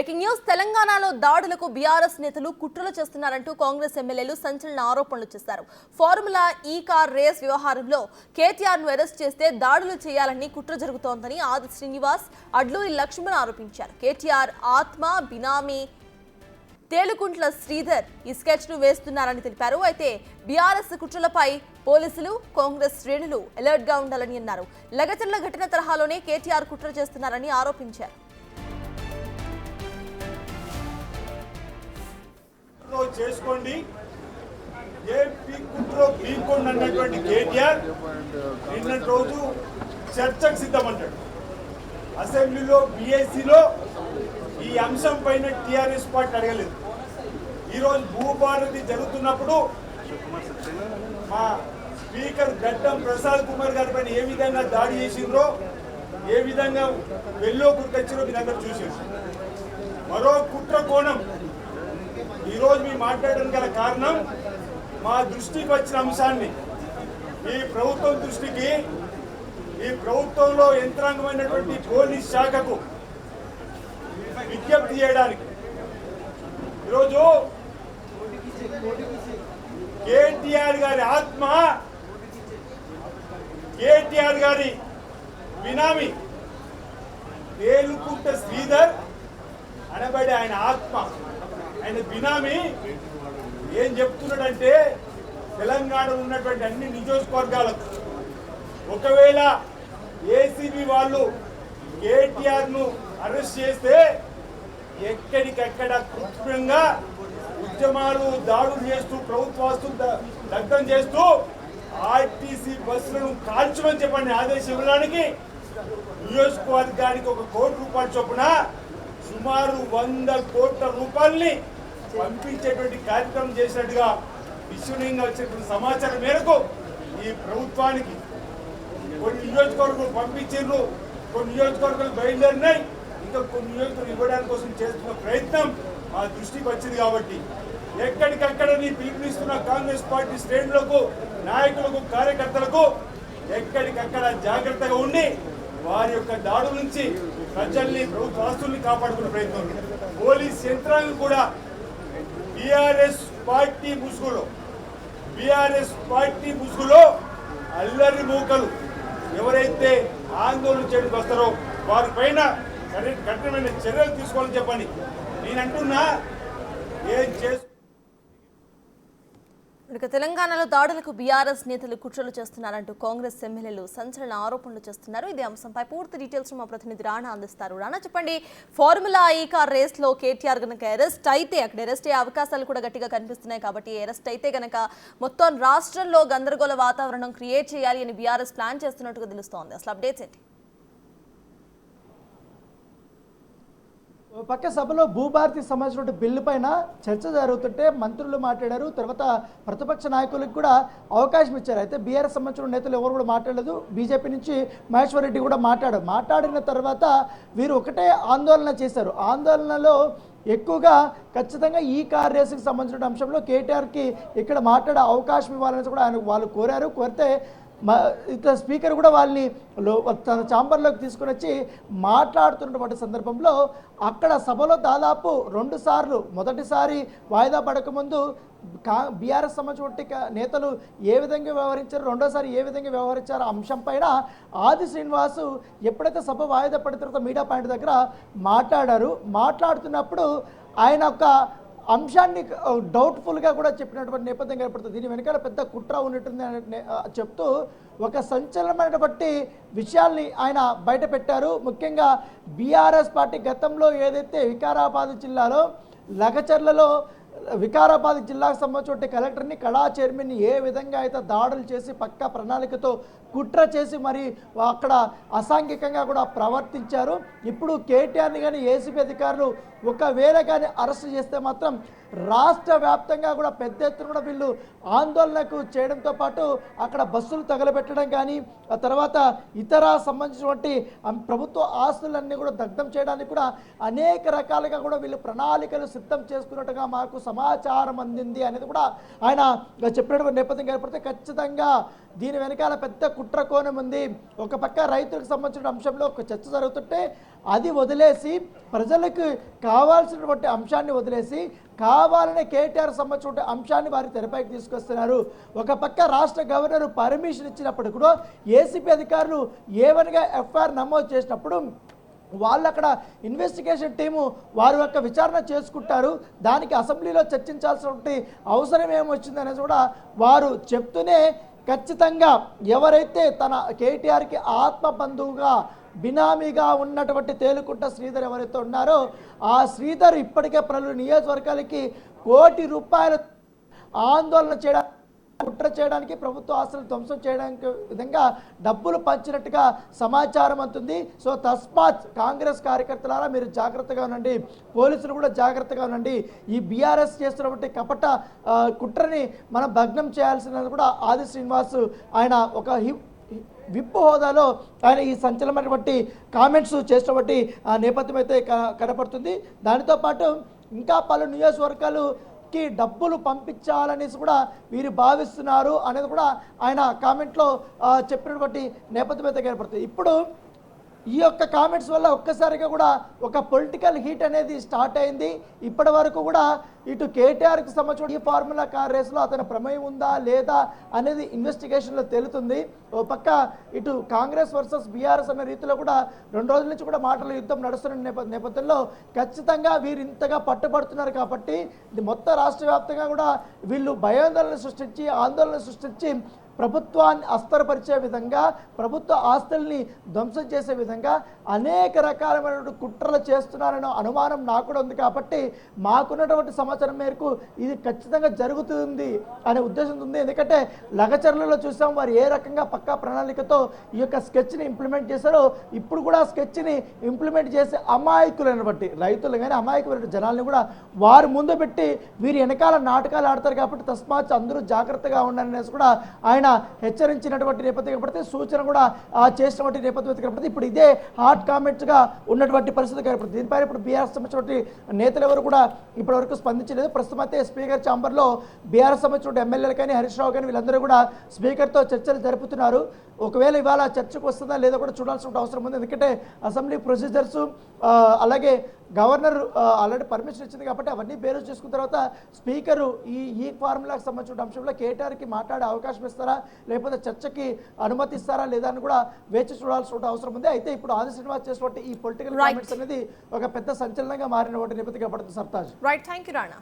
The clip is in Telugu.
బ్రేకింగ్ న్యూస్ తెలంగాణలో దాడులకు బీఆర్ఎస్ నేతలు కుట్రలు చేస్తున్నారంటూ కాంగ్రెస్ ఎమ్మెల్యేలు సంచలన ఆరోపణలు చేశారు. ఫార్ములా ఈ కార్ రేస్ వ్యవహారంలో కేటీఆర్ ను అరెస్ట్ చేస్తే దాడులు చేయాలని కుట్ర జరుగుతోందని ఆది శ్రీనివాస్, అడ్లూరి లక్ష్మణ్ ఆరోపించారు. కేటీఆర్ ఆత్మ బినామీ తేలుకుంట్ల శ్రీధర్ ఈ స్కెచ్ ను వేస్తున్నారని తెలిపారు. అయితే బీఆర్ఎస్ కుట్రలపై పోలీసులు, కాంగ్రెస్ శ్రేణులు అలర్ట్ గా ఉండాలని అన్నారు. లగచర్ల ఘటన తరహాలోనే కేటీఆర్ కుట్ర చేస్తున్నారని ఆరోపించారు. చేసుకోండి ఏపీ కుట్రో పీకోండి అన్నటువంటి కేటీఆర్ నిన్నటి రోజు చర్చకు సిద్ధమంటాడు. అసెంబ్లీలో బీఎస్సీలో ఈ అంశం పైన టీఆర్ఎస్ పార్టీ అడగలేదు. ఈరోజు భూభారతి జరుగుతున్నప్పుడు మా స్పీకర్ గడ్డం ప్రసాద్ కుమార్ గారి పైన ఏ విధంగా దాడి చేసిండ్రో, ఏ విధంగా వెల్లో కుర్కొచ్చిందో మీ దగ్గర చూసారు. మరో కుట్ర కోణం ఈరోజు మేము మాట్లాడడానికి గల కారణం, మా దృష్టికి వచ్చిన అంశాన్ని ఈ ప్రభుత్వం దృష్టికి, ఈ ప్రభుత్వంలో యంత్రాంగమైనటువంటి పోలీస్ శాఖకు విజ్ఞప్తి చేయడానికి ఈరోజు కేటీఆర్ గారి ఆత్మ, కేటీఆర్ గారి బినామీ తేలుకుంట శ్రీధర్ అనబడి ఆయన ఆత్మ, ఆయన బినామీ ఏం చెప్తున్నాడంటే, తెలంగాణలో ఉన్నటువంటి అన్ని నియోజకవర్గాలకు ఒకవేళ ఏసీబీ వాళ్ళు కేటీఆర్ ను అరెస్ట్ చేస్తే ఎక్కడికక్కడ కృత్రిమంగా ఉద్యమాలు, దాడులు చేస్తూ, ప్రభుత్వ ఆస్తులు దగ్ధం చేస్తూ ఆర్టీసీ బస్సులను కాల్చమని చెప్పండి ఆదేశం ఇవ్వడానికి నియోజకవర్గానికి ₹1 కోటి చొప్పున సుమారు 100 కోట్ల రూపాయల్ని పంపించేటువంటి కార్యక్రమం చేసినట్టుగా విశ్వనీయంగా వచ్చినటువంటి సమాచారం మేరకు ఈ ప్రభుత్వానికి కొన్ని నియోజకవర్గాలు పంపించారు, కొన్ని నియోజకవర్గాలు బయలుదేరినాయి, ఇంకా కొన్ని నియోజకవర్గాలు ఇవ్వడానికి కోసం చేస్తున్న ప్రయత్నం మా దృష్టికి వచ్చింది. కాబట్టి ఎక్కడికక్కడ పిలుపునిస్తున్న కాంగ్రెస్ పార్టీ శ్రేణులకు, నాయకులకు, కార్యకర్తలకు ఎక్కడికక్కడ జాగ్రత్తగా ఉండి వారి యొక్క దాడుల నుంచి ప్రజల్ని, ప్రభుత్వ ఆస్తుల్ని కాపాడుకునే ప్రయత్నం. పోలీస్ యంత్రాంగం కూడా బీఆర్ఎస్ పార్టీ ముసుగులో అల్లరి మూకలు ఎవరైతే ఆందోళన చేయడానికి వస్తారో వారిపైన కఠినమైన చర్యలు తీసుకోవాలని చెప్పండి. నేను అంటున్నా, ఏం చేసు తెలంగాణలో దాడులకు బీఆర్ఎస్ నేతలు కుట్రలు చేస్తున్నారంటూ కాంగ్రెస్ ఎమ్మెల్యేలు సంచలన ఆరోపణలు చేస్తున్నారు. ఇదే అంశంపై పూర్తి డీటెయిల్స్ మా ప్రతినిధి రాణా అందిస్తారు. రాణా, చెప్పండి, ఫార్ములా ఈ కార్ రేస్ లో కేటీఆర్ గనక అరెస్ట్ అయితే, అక్కడ అరెస్ట్ అయ్యే అవకాశాలు కూడా గట్టిగా కనిపిస్తున్నాయి. కాబట్టి అరెస్ట్ అయితే గనక మొత్తం రాష్ట్రంలో గందరగోళ వాతావరణం క్రియేట్ చేయాలి అని బీఆర్ఎస్ ప్లాన్ చేస్తున్నట్టుగా తెలుస్తోంది. అసలు అప్డేట్స్ ఏంటి? పక్క సభలో భూభారతి సంబంధించిన బిల్లు పైన చర్చ జరుగుతుంటే మంత్రులు మాట్లాడారు. తర్వాత ప్రతిపక్ష నాయకులకు కూడా అవకాశం ఇచ్చారు. అయితే బీఆర్ఎస్ సంబంధించిన నేతలు ఎవరు కూడా మాట్లాడలేదు. బీజేపీ నుంచి మహేశ్వర్ రెడ్డి కూడా మాట్లాడిన తర్వాత వీరు ఒకటే ఆందోళన చేశారు. ఆందోళనలో ఎక్కువగా ఖచ్చితంగా ఈ కార్ రేసుకి సంబంధించిన అంశంలో కేటీఆర్కి ఇక్కడ మాట్లాడే అవకాశం ఇవ్వాలని కూడా వాళ్ళు కోరితే ఇతర స్పీకర్ కూడా వాళ్ళని తన ఛాంబర్లోకి తీసుకుని వచ్చి మాట్లాడుతున్నటువంటి సందర్భంలో అక్కడ సభలో దాదాపు 2 సార్లు, మొదటిసారి వాయిదా పడకముందు బీఆర్ఎస్ సంబంధించిన నేతలు ఏ విధంగా వ్యవహరించారు, రెండోసారి ఏ విధంగా వ్యవహరించారు అంశం పైన ఆది శ్రీనివాసు ఎప్పుడైతే సభ వాయిదా పడిన తర్వాత మీడియా పాయింట్ దగ్గర మాట్లాడుతున్నప్పుడు ఆయన ఒక అంశాన్ని డౌట్ఫుల్గా కూడా చెప్పినటువంటి నేపథ్యం ఏర్పడుతుంది. దీని వెనకాల పెద్ద కుట్ర ఉన్నట్టుంది అని చెప్తూ ఒక సంచలనమైనటువంటి విషయాల్ని ఆయన బయట పెట్టారు. ముఖ్యంగా బీఆర్ఎస్ పార్టీ గతంలో ఏదైతే వికారాబాద్ జిల్లాలో లగచర్లలో వికారాబాద్ జిల్లాకు సంబంధించిన కలెక్టర్ని, కళా చైర్మన్ని ఏ విధంగా అయితే దాడులు చేసి పక్కా ప్రణాళికతో కుట్ర చేసి మరి అక్కడ అసాంఘికంగా కూడా ప్రవర్తించారు. ఇప్పుడు కేటీఆర్ని కానీ ఏసీబీ అధికారులు ఒకవేళ కానీ అరెస్ట్ చేస్తే మాత్రం రాష్ట్ర వ్యాప్తంగా కూడా పెద్ద ఎత్తున కూడా వీళ్ళు ఆందోళనకు చేయడంతో పాటు అక్కడ బస్సులు తగలబెట్టడం కానీ, ఆ తర్వాత ఇతర సంబంధించినటువంటి ప్రభుత్వ ఆస్తులన్నీ కూడా దగ్ధం చేయడానికి కూడా అనేక రకాలుగా కూడా వీళ్ళు ప్రణాళికలు సిద్ధం చేసుకున్నట్టుగా మాకు సమాచారం అందింది అనేది కూడా ఆయన చెప్పినటువంటి నేపథ్యం ఏర్పడితే ఖచ్చితంగా దీని వెనకాల పెద్ద కుట్ర కోణం ఉంది. ఒక పక్క రైతులకు సంబంధించిన అంశంలో ఒక చర్చ జరుగుతుంటే అది వదిలేసి ప్రజలకు కావాల్సినటువంటి అంశాన్ని వదిలేసి కావాలనే కేటీఆర్ సంబంధించిన అంశాన్ని వారి తెరపైకి తీసుకొస్తున్నారు. ఒక పక్క రాష్ట్ర గవర్నర్ పర్మిషన్ ఇచ్చినప్పుడు కూడా ఏసీపీ అధికారులు ఏవన్గా ఎఫ్ఐఆర్ నమోదు చేసినప్పుడు వాళ్ళు అక్కడ ఇన్వెస్టిగేషన్ టీము వారి యొక్క విచారణ చేసుకుంటారు. దానికి అసెంబ్లీలో చర్చించాల్సినటువంటి అవసరం ఏమొచ్చింది అనేది కూడా వారు చెప్తూనే ఖచ్చితంగా ఎవరైతే తన కేటీఆర్కి ఆత్మ బంధువుగా బినామీగా ఉన్నటువంటి తేలుకుంట శ్రీధర్ ఎవరైతే ఉన్నారో ఆ శ్రీధర్ ఇప్పటికే పలు నియోజకవర్గాలకి ₹1 కోటి ఆందోళన చేయడానికి కుట్ర చేయడానికి ప్రభుత్వ ఆస్తులను ధ్వంసం చేయడానికి విధంగా డబ్బులు పంచినట్టుగా సమాచారం అందుతుంది. సో తస్మాత్ కాంగ్రెస్ కార్యకర్తలారా మీరు జాగ్రత్తగా ఉండండి, పోలీసులు కూడా జాగ్రత్తగా ఉండండి. ఈ బీఆర్ఎస్ చేస్తున్నటువంటి కపట కుట్రని మనం భగ్నం చేయాల్సినది కూడా ఆది శ్రీనివాస్ ఆయన ఒక విప్ హోదాలో ఆయన ఈ సంచలనమైనటువంటి కామెంట్స్ చేసినటువంటి నేపథ్యం అయితే కనపడుతుంది. దానితో పాటు ఇంకా పలు నియోజకవర్గాలుకి డబ్బులు పంపించాలనేసి కూడా వీరు భావిస్తున్నారు అనేది కూడా ఆయన కామెంట్లో చెప్పినటువంటి నేపథ్యం అయితే కనపడుతుంది. ఇప్పుడు ఈ యొక్క కామెంట్స్ వల్ల ఒక్కసారిగా కూడా ఒక పొలిటికల్ హీట్ అనేది స్టార్ట్ అయింది. ఇప్పటి వరకు కూడా ఇటు కేటీఆర్కి సంబంధించిన ఈ ఫార్ములా కార్ రేసులో అతని ప్రమేయం ఉందా లేదా అనేది ఇన్వెస్టిగేషన్లో తేలుతుంది. ఓ పక్క ఇటు కాంగ్రెస్ వర్సెస్ బీఆర్ఎస్ అన్న రీతిలో కూడా 2 రోజుల నుంచి కూడా మాటల యుద్ధం నడుస్తున్న నేపథ్యంలో ఖచ్చితంగా వీరు ఇంతగా పట్టుబడుతున్నారు కాబట్టి ఇది మొత్తం రాష్ట్ర వ్యాప్తంగా కూడా వీళ్ళు భయాందోళన సృష్టించి ఆందోళన సృష్టించి ప్రభుత్వాన్ని అస్తరపరిచే విధంగా ప్రభుత్వ ఆస్తుల్ని ధ్వంసం చేసే విధంగా అనేక రకాలైన కుట్రలు చేస్తున్నారనే అనుమానం నాకు కూడా ఉంది. కాబట్టి మాకున్నటువంటి సమాచారం మేరకు ఇది ఖచ్చితంగా జరుగుతుంది అనే ఉద్దేశం ఉంది. ఎందుకంటే లగచర్లలో చూసాం వారు ఏ రకంగా పక్కా ప్రణాళికతో ఈ యొక్క స్కెచ్ని ఇంప్లిమెంట్ చేశారో ఇప్పుడు కూడా స్కెచ్ని ఇంప్లిమెంట్ చేసే అమాయకులను బట్టి రైతులు కానీ అమాయకులైన జనాల్ని కూడా వారు ముందు పెట్టి వీరు వెనకాల నాటకాలు ఆడతారు. కాబట్టి తస్మాత్ అందరూ జాగ్రత్తగా ఉండాలనేసి కూడా ఆయన హెచ్చరించినటువంటి నేపథ్యం కనపడితే సూచన కూడా చేసినటువంటి నేపథ్యం కనపడుతుంది. ఇప్పుడు ఇదే హాట్ కామెంట్స్గా ఉన్నటువంటి పరిస్థితి కనపడుతుంది. దీనిపైన ఇప్పుడు బీఆర్ఎస్ సంబంధించినటువంటి నేతలు ఎవరు కూడా ఇప్పటివరకు స్పందించలేదు. ప్రస్తుతం అయితే స్పీకర్ ఛాంబర్లో బీఆర్ఎస్ సంబంధించిన ఎమ్మెల్యేలు కానీ హరీష్ రావు కానీ వీళ్ళందరూ కూడా స్పీకర్తో చర్చలు జరుపుతున్నారు. ఒకవేళ ఇవాళ చర్చకు వస్తుందా లేదా కూడా చూడాల్సిన అవసరం ఉంది. ఎందుకంటే అసెంబ్లీ ప్రొసీజర్స్ అలాగే గవర్నర్ ఆల్రెడీ పర్మిషన్ ఇచ్చింది కాబట్టి అవన్నీ బేరేజ్ చేసుకున్న తర్వాత స్పీకరు ఈ ఫార్ములాకి సంబంధించిన అంశంలో కేటీఆర్కి మాట్లాడే అవకాశం ఇస్తారా లేకపోతే చర్చకి అనుమతిస్తారా లేదా అని కూడా వేచి చూడాల్సిన అవసరం ఉంది. అయితే ఇప్పుడు ఆది శ్రీనివాస్ చేసినటువంటి ఈ పొలిటికల్ కామెంట్స్ అనేది ఒక పెద్ద సంచలనంగా మారినటువంటి నేపథ్యం కనపడుతుంది. Sartaj right, thank you Rana.